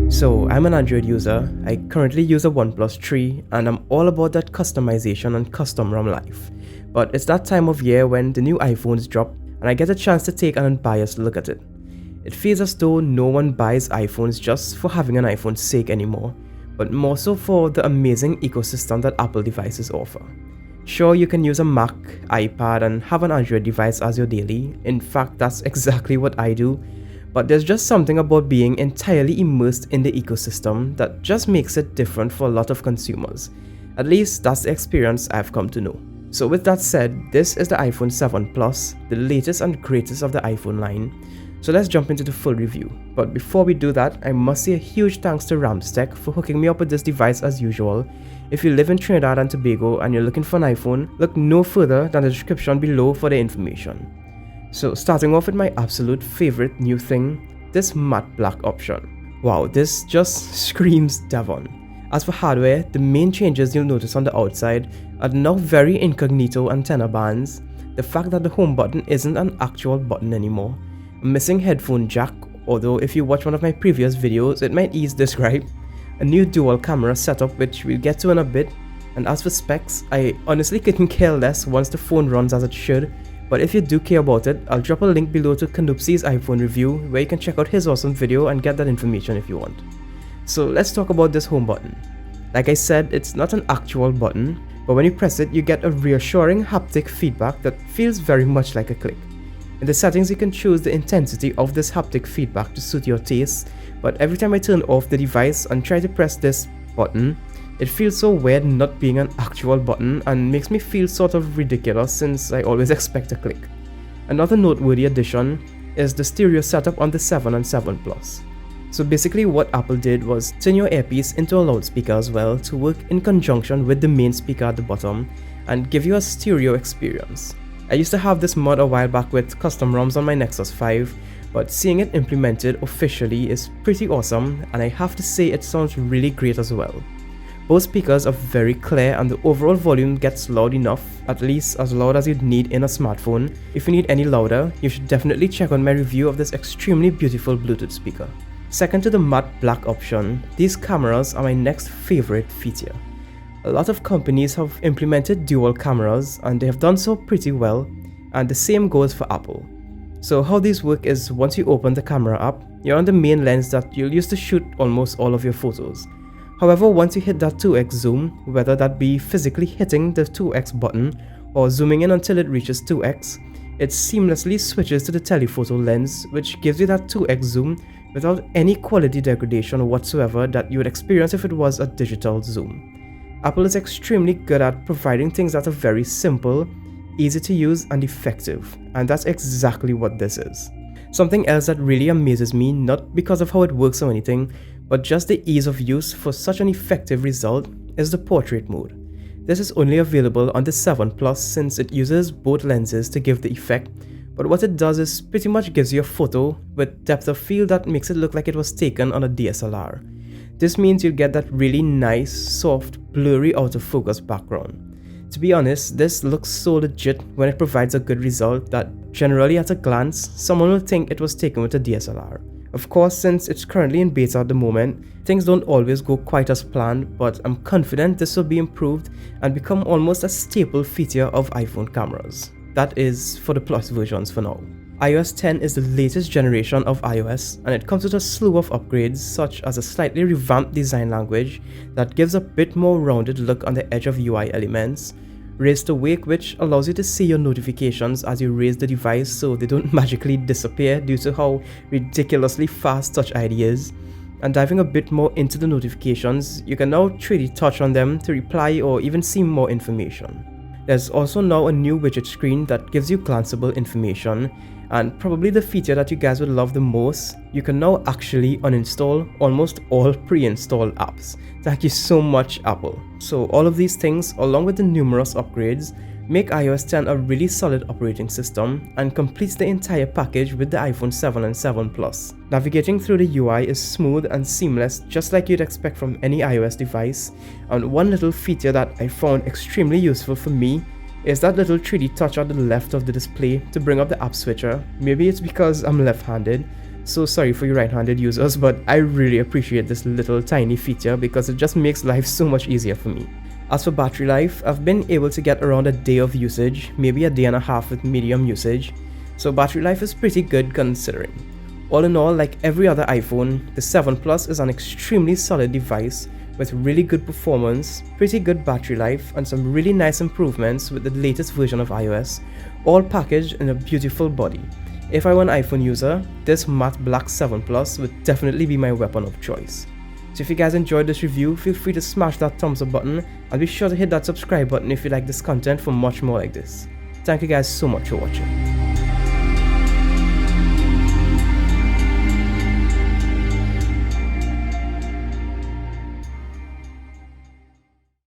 So, I'm an Android user. I currently use a OnePlus 3 and I'm all about that customization and custom ROM life. But it's that time of year when the new iPhones drop and I get a chance to take an unbiased look at it. It feels as though no one buys iPhones just for having an iPhone's sake anymore, but more so for the amazing ecosystem that Apple devices offer. Sure, you can use a Mac, iPad, and have an Android device as your daily. In fact, that's exactly what I do. But there's just something about being entirely immersed in the ecosystem that just makes it different for a lot of consumers. At least that's the experience I've come to know. So with that said, this is the iPhone 7 Plus, the latest and greatest of the iPhone line. So let's jump into the full review. But before we do that, I must say a huge thanks to Ramstech for hooking me up with this device as usual. If you live in Trinidad and Tobago and you're looking for an iPhone, look no further than the description below for the information. So starting off with my absolute favorite new thing, this matte black option. Wow, this just screams Devon. As for hardware, the main changes you'll notice on the outside are the now very incognito antenna bands, the fact that the home button isn't an actual button anymore, a missing headphone jack, although if you watch one of my previous videos it might ease this gripe, a new dual camera setup which we'll get to in a bit, and as for specs, I honestly couldn't care less once the phone runs as it should. But if you do care about it, I'll drop a link below to Canupsi's iPhone review where you can check out his awesome video and get that information if you want. So let's talk about this home button. Like I said, it's not an actual button, but when you press it, you get a reassuring haptic feedback that feels very much like a click. In the settings, you can choose the intensity of this haptic feedback to suit your taste, but every time I turn off the device and try to press this button, it feels so weird not being an actual button and makes me feel sort of ridiculous since I always expect a click. Another noteworthy addition is the stereo setup on the 7 and 7 Plus. So basically what Apple did was turn your earpiece into a loudspeaker as well to work in conjunction with the main speaker at the bottom and give you a stereo experience. I used to have this mod a while back with custom ROMs on my Nexus 5, but seeing it implemented officially is pretty awesome and I have to say it sounds really great as well. Both speakers are very clear and the overall volume gets loud enough, at least as loud as you'd need in a smartphone. If you need any louder, you should definitely check out my review of this extremely beautiful Bluetooth speaker. Second to the matte black option, these cameras are my next favorite feature. A lot of companies have implemented dual cameras and they have done so pretty well, and the same goes for Apple. So how these work is once you open the camera up, you're on the main lens that you'll use to shoot almost all of your photos. However, once you hit that 2x zoom, whether that be physically hitting the 2x button or zooming in until it reaches 2x, it seamlessly switches to the telephoto lens, which gives you that 2x zoom without any quality degradation whatsoever that you would experience if it was a digital zoom. Apple is extremely good at providing things that are very simple, easy to use and effective, and that's exactly what this is. Something else that really amazes me, not because of how it works or anything, but just the ease of use for such an effective result, is the portrait mode. This is only available on the 7 Plus since it uses both lenses to give the effect, but what it does is pretty much gives you a photo with depth of field that makes it look like it was taken on a DSLR. This means you'll get that really nice, soft, blurry out of focus background. To be honest, this looks so legit when it provides a good result that generally at a glance, someone will think it was taken with a DSLR. Of course, since it's currently in beta at the moment, things don't always go quite as planned, but I'm confident this will be improved and become almost a staple feature of iPhone cameras. That is for the Plus versions for now. iOS 10 is the latest generation of iOS, and it comes with a slew of upgrades such as a slightly revamped design language that gives a bit more rounded look on the edge of UI elements, Raise to Wake, which allows you to see your notifications as you raise the device so they don't magically disappear due to how ridiculously fast Touch ID is. And diving a bit more into the notifications, you can now 3D touch on them to reply or even see more information. There's also now a new widget screen that gives you glanceable information, and probably the feature that you guys would love the most, you can now actually uninstall almost all pre-installed apps. Thank you so much, Apple. So all of these things, along with the numerous upgrades, make iOS 10 a really solid operating system and completes the entire package with the iPhone 7 and 7 Plus. Navigating through the UI is smooth and seamless, just like you'd expect from any iOS device, and one little feature that I found extremely useful for me is that little 3D touch on the left of the display to bring up the app switcher. Maybe it's because I'm left-handed, So sorry for you right-handed users, but I really appreciate this little tiny feature because it just makes life so much easier for me. As for battery life, I've been able to get around a day of usage, maybe a day and a half with medium usage, so battery life is pretty good considering. All in all, like every other iPhone, the 7 Plus is an extremely solid device with really good performance, pretty good battery life, and some really nice improvements with the latest version of iOS, all packaged in a beautiful body. If I were an iPhone user, this matte black 7 Plus would definitely be my weapon of choice. So if you guys enjoyed this review, feel free to smash that thumbs up button and be sure to hit that subscribe button if you like this content for much more like this. Thank you guys so much for watching.